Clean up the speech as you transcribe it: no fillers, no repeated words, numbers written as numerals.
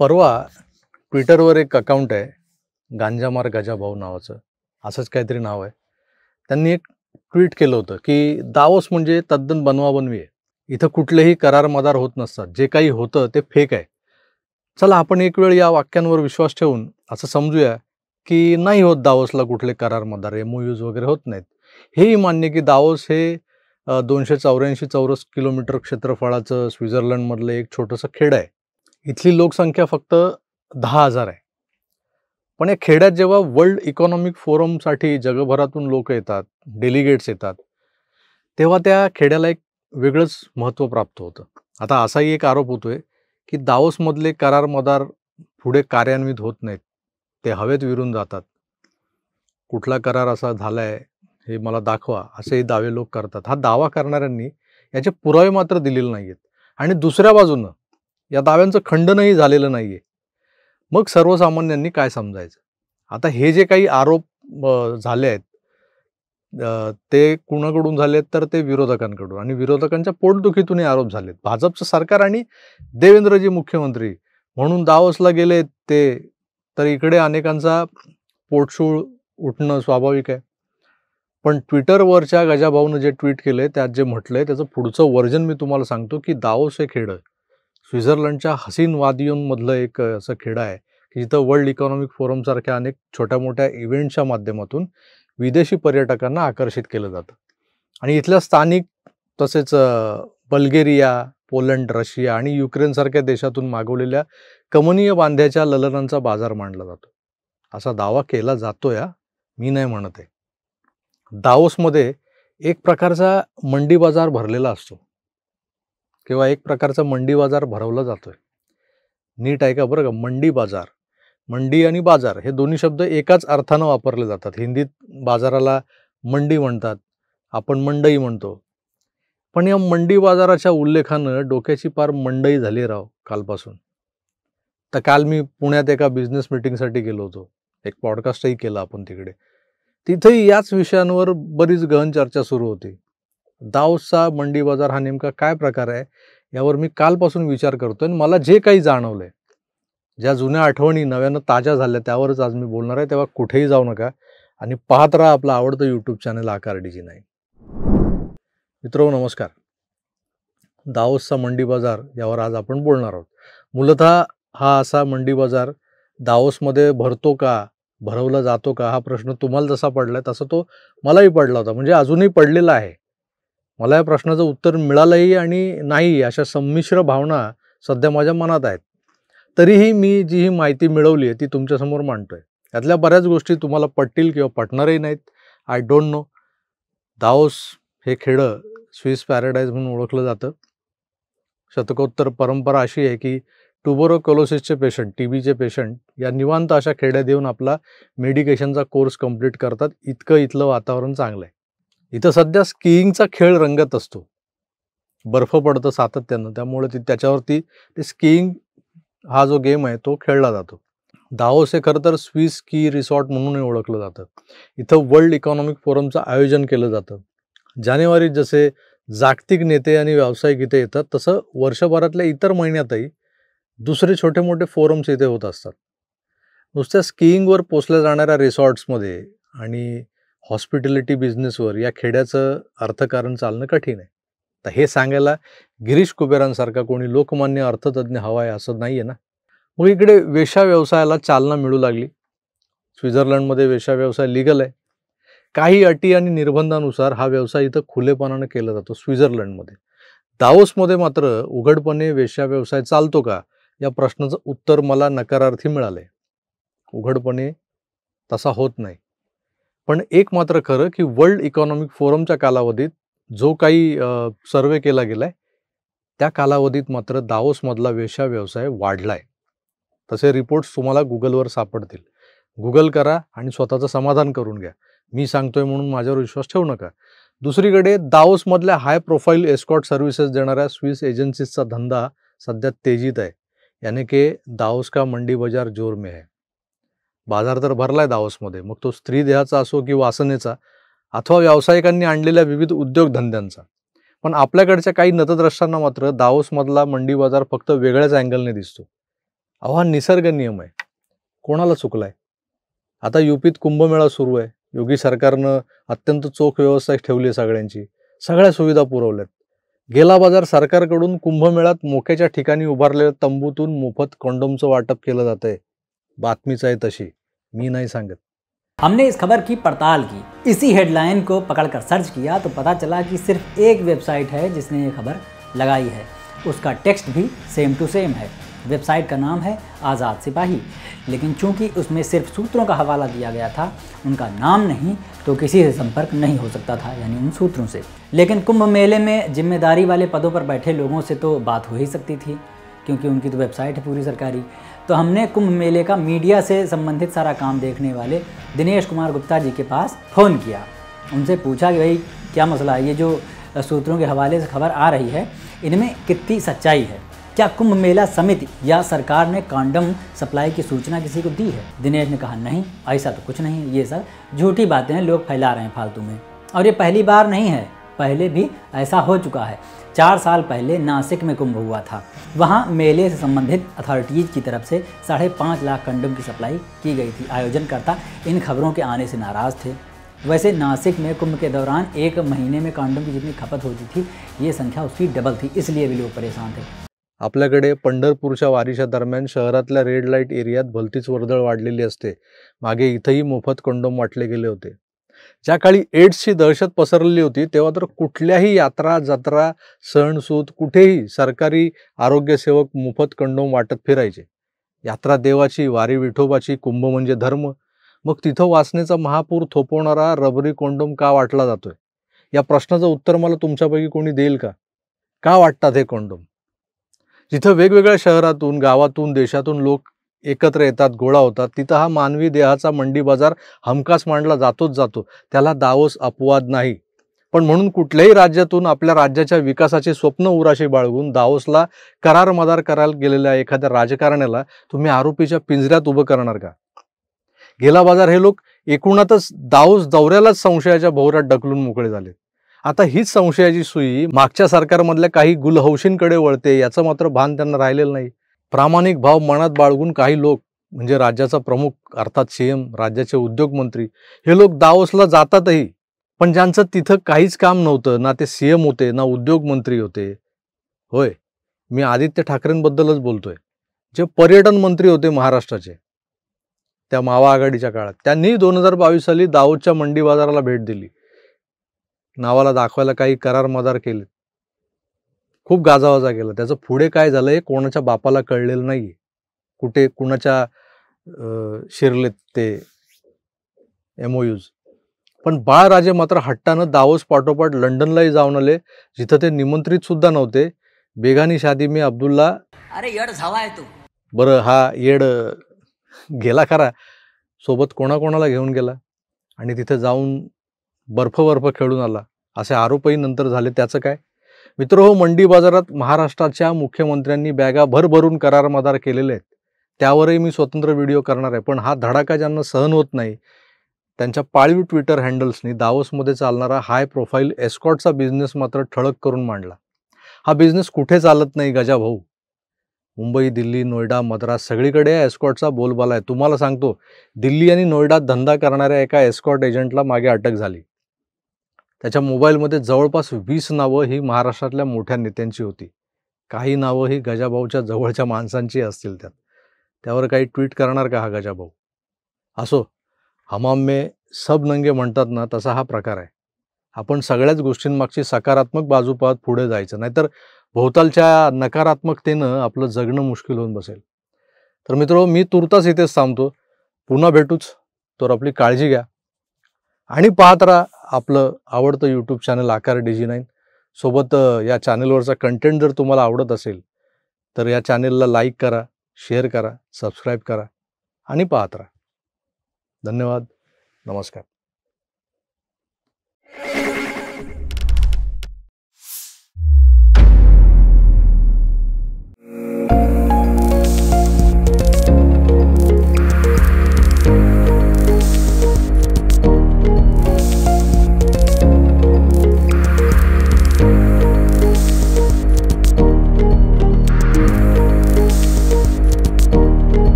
परवा ट्विटरवर एक अकाउंट आहे, गांजामार गजाभाऊ नावाचं, असंच काहीतरी नाव आहे. त्यांनी एक ट्विट केलं होतं की दावोस म्हणजे तद्दन बनवाबनवी आहे. इथं कुठलेही करार मदार होत नसतात. जे काही होतं ते फेक आहे. चला आपण एक वेळ या वाक्यांवर विश्वास ठेवून असं समजूया की नाही होत दावोसला कुठले करार मदार, MOUs वगैरे होत नाहीत. हेही मान्य की दावोस हे 284 चौरस किलोमीटर क्षेत्रफळाचं स्वित्झर्लंडमधलं एक छोटंसं खेड आहे. इथली लोकसंख्या फक्त 10,000 आहे. पण या खेड्यात जेव्हा वर्ल्ड इकॉनॉमिक फोरमसाठी जगभरातून लोक येतात, डेलिगेट्स येतात, तेव्हा त्या खेड्याला एक वेगळंच महत्त्व प्राप्त होतं. आता असाही एक आरोप होतोय की दावोसमधले करार मदार पुढे कार्यान्वित होत नाहीत, ते हवेत विरून जातात. कुठला करार असा झालाय हे मला दाखवा, असेही दावे लोक करतात. हा दावा करणाऱ्यांनी याचे पुरावे मात्र दिलेले नाहीयेत आणि दुसऱ्या बाजूनं या दाव्यांचं खंडनही झालेलं नाहीये. मग सर्वसामान्यांनी काय समजायचं? आता हे जे काही आरोप झाले आहेत, ते कुणाकडून झालेत तर ते विरोधकांकडून, आणि विरोधकांच्या पोटदुखीतून हे आरोप झालेत. भाजपचं सरकार आणि देवेंद्रजी मुख्यमंत्री म्हणून दावोसला गेले ते, तर इकडे अनेकांचा पोटशूळ उठणं स्वाभाविक आहे. पण ट्विटरवरच्या गजाभाऊनं जे ट्विट केलंय त्यात जे म्हटलंय त्याचं पुढचं वर्जन मी तुम्हाला सांगतो की दावोस हे खेडं स्वित्झर्लंडच्या हसीन वादियोंमधलं एक असं खेडं आहे की जिथं वर्ल्ड इकॉनॉमिक फोरमसारख्या अनेक छोट्या मोठ्या इव्हेंटच्या माध्यमातून विदेशी पर्यटकांना आकर्षित केलं जातं. आणि इथल्या स्थानिक तसेच बल्गेरिया, पोलंड, रशिया आणि युक्रेनसारख्या देशातून मागवलेल्या कमनीय बांध्याच्या ललनांचा बाजार मांडला जातो, असा दावा केला जातोय. मी नाही म्हणत आहे. दावोसमध्ये एक प्रकारचा मंडी बाजार भरलेला असतो किंवा एक प्रकारचा मंडी बाजार भरवला जातोय. नीट ऐका बरं का, मंडी बाजार. मंडी आणि बाजार हे दोन्ही शब्द एकाच अर्थानं वापरले जातात. हिंदीत बाजाराला मंडी म्हणतात, आपण मंडई म्हणतो. पण या मंडी बाजाराच्या उल्लेखानं डोक्याची पार मंडई झाली राव कालपासून. तर काल मी पुण्यात एका बिझनेस मीटिंगसाठी गेलो होतो. एक पॉडकास्टही केला आपण तिकडे. तिथेही याच विषयांवर बरीच गहन चर्चा सुरू होती. दावोसचा मंडी बाजार हा नेमका काय प्रकार आहे यावर मी कालपासून विचार करतोय. आणि मला जे काही जाणवलंय, ज्या जुन्या आठवणी नव्यानं ताज्या झाल्या, त्यावरच आज मी बोलणार आहे. तेव्हा कुठेही जाऊ नका आणि पाहत राहा आपलं आवडतं यूट्यूब चॅनल आकारडीजी9. मित्रहो नमस्कार. दावोसचा मंडी बाजार यावर आज आपण बोलणार आहोत. मूलतः हा असा मंडी बाजार दावोसमध्ये भरतो का, भरवला जातो का, हा प्रश्न तुम्हाला जसा पडलाय तसा तो मलाही पडला होता. म्हणजे अजूनही पडलेला आहे. मला या प्रश्नाचं उत्तर मिळालंही आणि नाही, अशा संमिश्र भावना सध्या माझ्या मनात आहेत. तरीही मी जी ही माहिती मिळवली आहे ती तुमच्यासमोर मांडतोय. यातल्या बऱ्याच गोष्टी तुम्हाला पटतील किंवा पटणारही नाहीत. I don't know. दावोस हे खेडं स्विस पॅराडाईज म्हणून ओळखलं जातं. शतकोत्तर परंपरा अशी आहे की ट्युबरोक्युलोसिसचे पेशंट, TBचे पेशंट या निवांत अशा खेड्यात येऊन आपला मेडिकेशनचा कोर्स कंप्लीट करतात. इतकं इथलं वातावरण चांगलं आहे. इथं सध्या स्कीइंगचा खेळ रंगत असतो. बर्फ पडतं सातत्यानं, त्यामुळे त्याच्यावरती ते स्कीइंग हा जो गेम आहे तो खेळला जातो. दावोस हे खरं तर स्विस स्की रिसॉर्ट म्हणून ओळखलं जातं. इथं वर्ल्ड इकॉनॉमिक फोरमचं आयोजन केलं जातं. जानेवारीत जसे जागतिक नेते आणि व्यावसायिक इथे येतात, तसं वर्षभरातल्या इतर महिन्यातही दुसरे छोटे मोठे फोरम्स इथे होत असतात. नुसत्या स्कीइंगवर पोचल्या जाणाऱ्या रिसॉर्ट्समध्ये आणि हॉस्पिटॅलिटी बिझनेसवर या खेड्याचं अर्थकारण चालणं कठीण आहे. तर हे सांगायला गिरीश कुबेरांसारखा कोणी लोकमान्य अर्थतज्ञ हवा आहे असं नाही आहे ना. मग इकडे वेश्या व्यवसायाला चालना मिळू लागली. स्वित्झर्लंडमध्ये वेश्या व्यवसाय लिगल आहे. काही अटी आणि निर्बंधानुसार हा व्यवसाय इथं खुलेपणानं केला जातो स्वित्झर्लंडमध्ये. दावोसमध्ये मात्र उघडपणे वेश्या व्यवसाय चालतो का या प्रश्नाचं उत्तर मला नकारार्थी मिळालंय. उघडपणे तसा होत नाही. पण एक मात्र खरं की वर्ल्ड इकॉनॉमिक फोरमच्या कालावधीत जो काही सर्वे केला गेलाय त्या कालावधीत मात्र दावोसमधला वेश्या व्यवसाय वाढलाय. तसे रिपोर्ट्स तुम्हाला गुगलवर सापडतील. गुगल करा आणि स्वतःचं समाधान करून घ्या. मी सांगतोय म्हणून माझ्यावर विश्वास ठेवू नका. दुसरीकडे दावोसमधल्या हाय प्रोफाईल एस्कॉर्ट सर्व्हिसेस देणाऱ्या स्विस एजन्सीजचा धंदा सध्या तेजीत आहे. याने के दावोस का मंडी बाजार जोर में है. बाजार तर भरलाय दावोसमध्ये, मग तो स्त्री देहाचा असो की वासनेचा अथवा व्यावसायिकांनी आणलेल्या विविध उद्योगधंद्यांचा. पण आपल्याकडच्या काही नतद्रष्टांना मात्र दावोसमधला मंडी बाजार फक्त वेगळ्याच अँगलने दिसतो. अहो हा निसर्ग नियम आहे, कोणाला चुकलाय? आता युपीत कुंभमेळा सुरू आहे. योगी सरकारनं अत्यंत चोख व्यवस्था ठेवली आहे सगळ्यांची, सगळ्या सुविधा पुरवल्यात. गेला बाजार सरकारकडून कुंभमेळ्यात मोक्याच्या ठिकाणी उभारलेल्या तंबूतून मोफत कॉन्डोमचं वाटप केलं जातंय. बातमीच आहे तशी, मी नाही सांगत. हमने इस खबर की पड़ताल की, इसी हेडलाइन को पकड़कर सर्च किया तो पता चला कि सिर्फ एक वेबसाइट है जिसने ये खबर लगाई है। उसका टेक्स्ट भी सेम टू सेम है। वेबसाइट का नाम है आज़ाद सिपाही, लेकिन चूंकि उसमें सिर्फ सूत्रों का हवाला दिया गया था, उनका नाम नहीं, तो किसी से संपर्क नहीं हो सकता था, यानी उन सूत्रों से। लेकिन कुंभ मेले में जिम्मेदारी वाले पदों पर बैठे लोगों से तो बात हो ही सकती थी, क्योंकि उनकी तो वेबसाइट है पूरी सरकारी। तो हमने कुंभ मेले का मीडिया से संबंधित सारा काम देखने वाले दिनेश कुमार गुप्ता जी के पास फ़ोन किया। उनसे पूछा कि भाई क्या मसला है, ये जो सूत्रों के हवाले से खबर आ रही है इनमें कितनी सच्चाई है? क्या कुंभ मेला समिति या सरकार ने कॉन्डम सप्लाई की सूचना किसी को दी है? दिनेश ने कहा नहीं, ऐसा तो कुछ नहीं है, ये सब झूठी बातें हैं, लोग फैला रहे हैं फालतू में। और ये पहली बार नहीं है, पहले भी ऐसा हो चुका है। 4 साल पहले नासिक में कुंभ हुआ था, वहाँ मेले से संबंधित अथॉरिटीज़ की तरफ से 5.5 लाख कंडोम की सप्लाई की गई थी। आयोजनकर्ता इन खबरों के आने से नाराज़ थे। वैसे नासिक में कुंभ के दौरान 1 महीने में कंडोम की जितनी खपत होती थी, ये संख्या उसकी डबल थी, इसलिए भी लोग परेशान थे। आपल्याकडे पंढरपूरच्या वारीच्या दरम्यान शहरातल्या रेड लाईट एरियात भलतीच वर्दळ वाढलेली असते. मागे इथंही मोफत कंडोम वाटले गेले होते. ज्या काळी एड्सची दहशत पसरलेली होती तेव्हा तर कुठल्याही यात्रा, जत्रा, सण, सूद कुठेही सरकारी आरोग्यसेवक मोफत कंडोम वाटत फिरायचे. यात्रा देवाची, वारी विठोबाची, कुंभ म्हणजे धर्म. मग तिथं वासनेचा महापूर थोपवणारा रबरी कंडोम का वाटला जातोय? या प्रश्नाचं उत्तर मला तुमच्यापैकी कोणी देईल का? का वाटतात हे कंडोम? जिथं वेगवेगळ्या शहरातून, गावातून, देशातून लोक एकत्र येतात, गोळा होतात, तिथं हा मानवी देहाचा मंडी बाजार हमखास मांडला जातोच जातो. त्याला दावस अपवाद नाही. पण म्हणून कुठल्याही राज्यातून आपल्या राज्याच्या विकासाचे स्वप्न उराशी बाळगून दावोसला करार मदार करायला गेलेल्या एखाद्या राजकारण्याला तुम्ही आरोपीच्या पिंजऱ्यात उभं करणार का? गेला बाजार हे लोक एकूणातच दावोस दौऱ्यालाच संशयाच्या भोवऱ्यात ढकलून मोकळे झाले. आता हीच संशयाची सुई मागच्या सरकारमधल्या काही गुलहौशींकडे वळते, याचं मात्र भान त्यांना राहिलेलं नाही. प्रामाणिक भाव मनात बाळगून काही लोक म्हणजे राज्याचा प्रमुख अर्थात सीएम, राज्याचे उद्योगमंत्री हे लोक दावोसला जातातही. पण ज्यांचं तिथं काहीच काम नव्हतं, ना ते सीएम होते ना उद्योगमंत्री होते. होय, मी आदित्य ठाकरेंबद्दलच बोलतोय, जे पर्यटन मंत्री होते महाराष्ट्राचे त्या मावा आघाडीच्या काळात. त्यांनी 2022 साली दावोसच्या मंडी बाजाराला भेट दिली. नावाला दाखवायला काही करार मदार केले, खूप गाजावाजा केला. त्याचं पुढे काय झालंय कोणाच्या बापाला कळलेलं नाही. कुठे कुणाच्या शिरलेत ते MOUs. पण बाळराजे मात्र हट्टानं दावोस पाठोपाठ लंडनलाही जाऊन आले, जिथं ते निमंत्रित सुद्धा नव्हते. बेगानी शादी में अब्दुल्ला. अरे येड झाला आहे तो. बरं हा येड गेला खरा, सोबत कोणाकोणाला घेऊन गेला आणि तिथे जाऊन बर्फ खेळून आला असे आरोपही नंतर झाले. त्याचं काय मित्रहो? मंडी बाजारात महाराष्ट्राच्या मुख्यमंत्र्यांनी बॅगा भरभरून करार मदार केलेले आहेत. त्यावरही मी स्वतंत्र व्हिडिओ करणार आहे. पण हा धडाका ज्यांना सहन होत नाही त्यांच्या पाळीव ट्विटर हँडल्सनी दावोसमध्ये चालणारा हाय प्रोफाईल एस्कॉर्टचा बिझनेस मात्र ठळक करून मांडला. हा बिझनेस कुठे चालत नाही गजा भाऊ. मुंबई, दिल्ली, नोएडा, मद्रास सगळीकडे या एस्कॉर्टचा बोलबाला आहे. तुम्हाला सांगतो, दिल्ली आणि नोएडात धंदा करणाऱ्या एका एस्कॉर्ट एजंटला मागे अटक झाली. त्याच्या मोबाईलमध्ये जवळपास 20 नावं ही महाराष्ट्रातल्या मोठ्या नेत्यांची होती. काही नावं ही गजाभाऊच्या जवळच्या माणसांची असतील. त्यावर काही ट्विट करणार का हा गजाभाऊ? असो, हमाम में सब नंगे म्हणतात ना, तसा हा प्रकार आहे. आपण सगळ्याच गोष्टींमागची सकारात्मक बाजू पाहत पुढे जायचं, नाहीतर भोवतालच्या नकारात्मकतेनं आपलं जगणं मुश्किल होऊन बसेल. तर मित्रो, मी तुर्तास इथेच थांबतो. पुन्हा भेटूच. तर आपली काळजी घ्या आणि पाहत राहा आपलं आवडतं यूट्यूब चॅनल आकार DG9. सोबत या चॅनलवरचा कंटेंट जर तुम्हाला आवडत असेल तर या चॅनलला लाईक करा, शेअर करा, सबस्क्राईब करा आणि पाहत राहा. धन्यवाद. नमस्कार.